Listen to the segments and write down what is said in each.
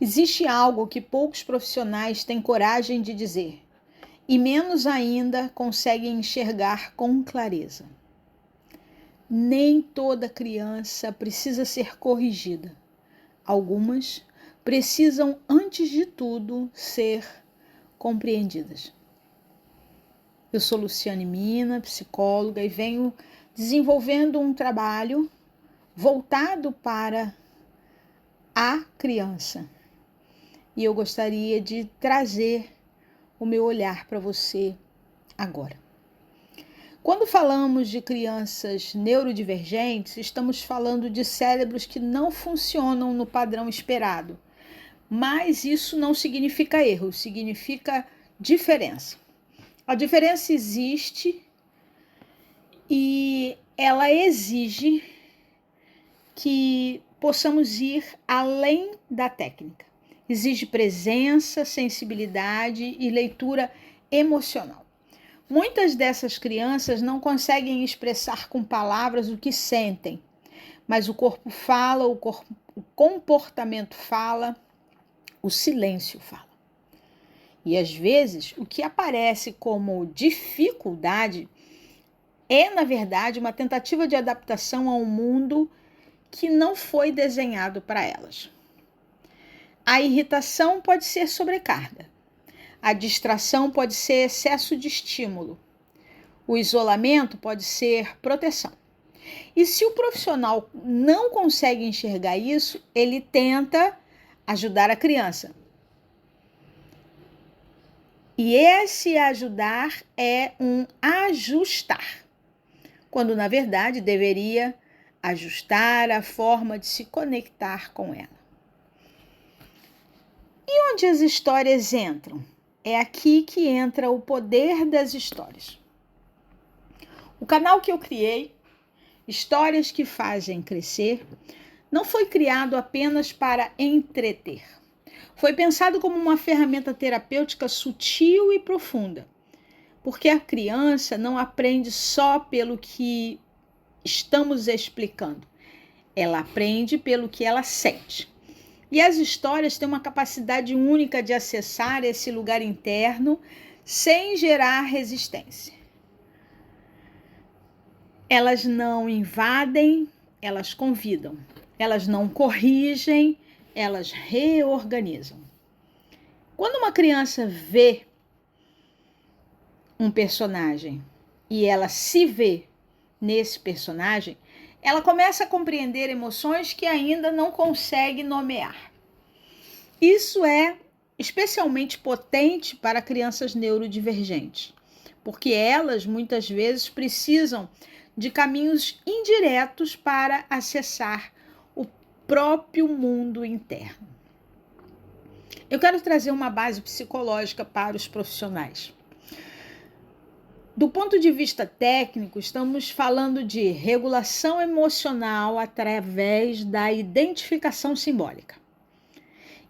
Existe algo que poucos profissionais têm coragem de dizer, e menos ainda conseguem enxergar com clareza. Nem toda criança precisa ser corrigida. Algumas precisam, antes de tudo, ser compreendidas. Eu sou Luciane Mina, psicóloga, e venho desenvolvendo um trabalho voltado para a criança. E eu gostaria de trazer o meu olhar para você agora. Quando falamos de crianças neurodivergentes, estamos falando de cérebros que não funcionam no padrão esperado. Mas isso não significa erro, significa diferença. A diferença existe e ela exige que possamos ir além da técnica. Exige presença, sensibilidade e leitura emocional. Muitas dessas crianças não conseguem expressar com palavras o que sentem, mas o corpo fala, o comportamento fala, o silêncio fala. E às vezes o que aparece como dificuldade é, na verdade, uma tentativa de adaptação a um mundo que não foi desenhado para elas. A irritação pode ser sobrecarga. A distração pode ser excesso de estímulo. O isolamento pode ser proteção. E se o profissional não consegue enxergar isso, ele tenta ajudar a criança. E esse ajudar é um ajustar, quando na verdade deveria ajustar a forma de se conectar com ela. E onde as histórias entram? É aqui que entra o poder das histórias. O canal que eu criei, Histórias que Fazem Crescer, não foi criado apenas para entreter. Foi pensado como uma ferramenta terapêutica sutil e profunda, porque a criança não aprende só pelo que estamos explicando, ela aprende pelo que ela sente. E as histórias têm uma capacidade única de acessar esse lugar interno sem gerar resistência. Elas não invadem, elas convidam. Elas não corrigem, elas reorganizam. Quando uma criança vê um personagem e ela se vê nesse personagem, ela começa a compreender emoções que ainda não consegue nomear. Isso é especialmente potente para crianças neurodivergentes, porque elas muitas vezes precisam de caminhos indiretos para acessar o próprio mundo interno. Eu quero trazer uma base psicológica para os profissionais. Do ponto de vista técnico, estamos falando de regulação emocional através da identificação simbólica,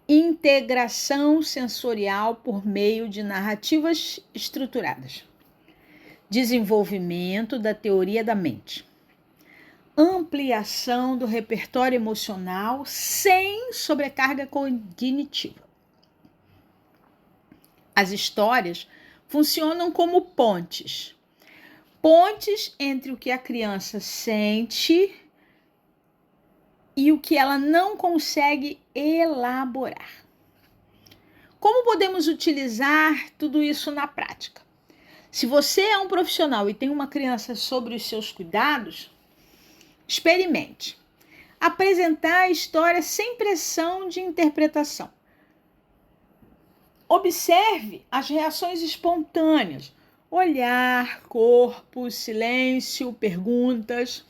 integração sensorial por meio de narrativas estruturadas, desenvolvimento da teoria da mente, ampliação do repertório emocional sem sobrecarga cognitiva. As histórias funcionam como pontes entre o que a criança sente e o que ela não consegue elaborar. Como podemos utilizar tudo isso na prática? Se você é um profissional e tem uma criança sobre os seus cuidados, experimente apresentar a história sem pressão de interpretação. Observe as reações espontâneas, olhar, corpo, silêncio, perguntas.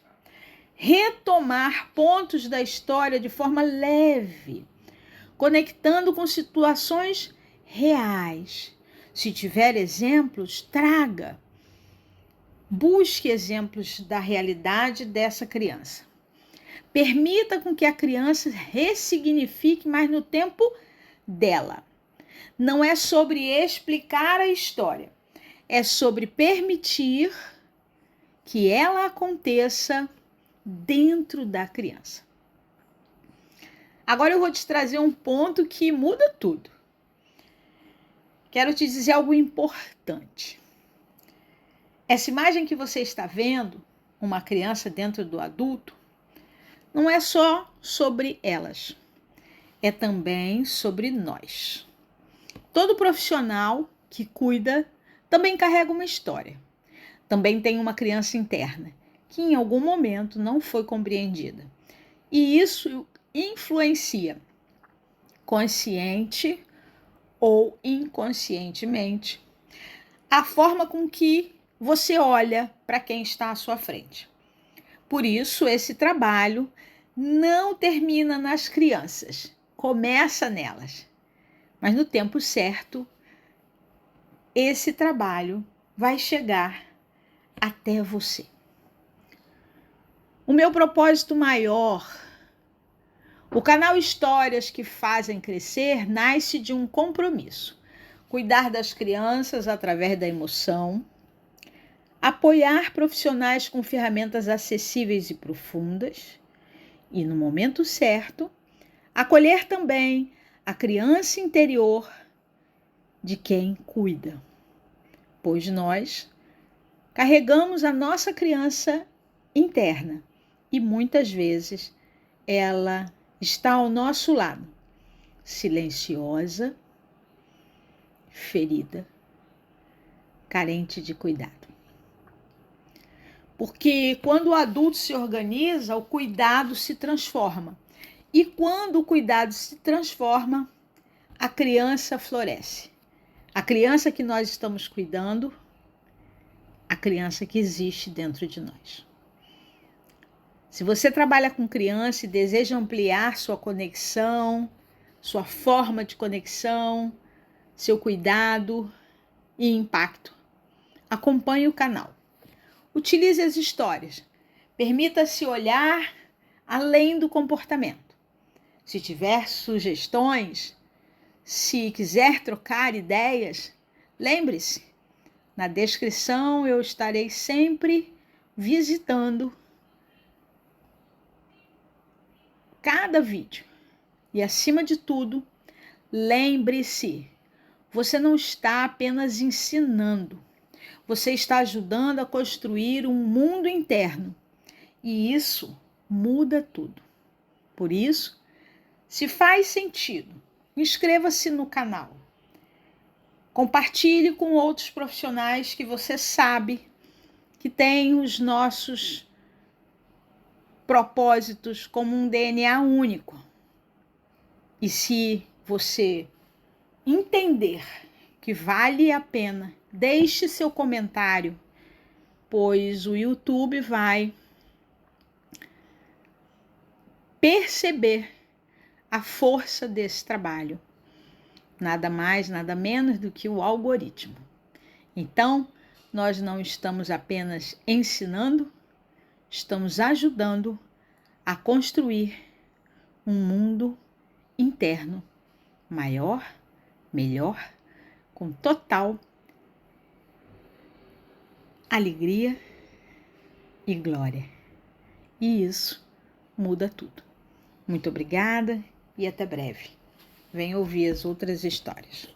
Retomar pontos da história de forma leve, conectando com situações reais. Se tiver exemplos, traga. Busque exemplos da realidade dessa criança. Permita com que a criança ressignifique, mas no tempo dela. Não é sobre explicar a história, é sobre permitir que ela aconteça dentro da criança. Agora eu vou te trazer um ponto que muda tudo. Quero te dizer algo importante. Essa imagem que você está vendo, uma criança dentro do adulto, não é só sobre elas, é também sobre nós. Todo profissional que cuida também carrega uma história. Também tem uma criança interna que em algum momento não foi compreendida. E isso influencia, consciente ou inconscientemente, a forma com que você olha para quem está à sua frente. Por isso, esse trabalho não termina nas crianças, começa nelas. Mas no tempo certo, esse trabalho vai chegar até você. O meu propósito maior, o canal Histórias que Fazem Crescer, nasce de um compromisso: cuidar das crianças através da emoção, apoiar profissionais com ferramentas acessíveis e profundas e, no momento certo, acolher também a criança interior de quem cuida, pois nós carregamos a nossa criança interna e muitas vezes ela está ao nosso lado, silenciosa, ferida, carente de cuidado. Porque quando o adulto se organiza, o cuidado se transforma. E quando o cuidado se transforma, a criança floresce. A criança que nós estamos cuidando, a criança que existe dentro de nós. Se você trabalha com criança e deseja ampliar sua conexão, sua forma de conexão, seu cuidado e impacto, acompanhe o canal. Utilize as histórias. Permita-se olhar além do comportamento. Se tiver sugestões, se quiser trocar ideias, lembre-se, na descrição eu estarei sempre visitando cada vídeo. E acima de tudo, lembre-se, você não está apenas ensinando, você está ajudando a construir um mundo interno. E isso muda tudo. Por isso, se faz sentido, inscreva-se no canal. Compartilhe com outros profissionais que você sabe que têm os nossos propósitos como um DNA único. E se você entender que vale a pena, deixe seu comentário, pois o YouTube vai perceber a força desse trabalho. Nada mais, nada menos do que o algoritmo. Então, nós não estamos apenas ensinando, estamos ajudando a construir um mundo interno maior, melhor, com total alegria e glória. E isso muda tudo. Muito obrigada e até breve. Venha ouvir as outras histórias.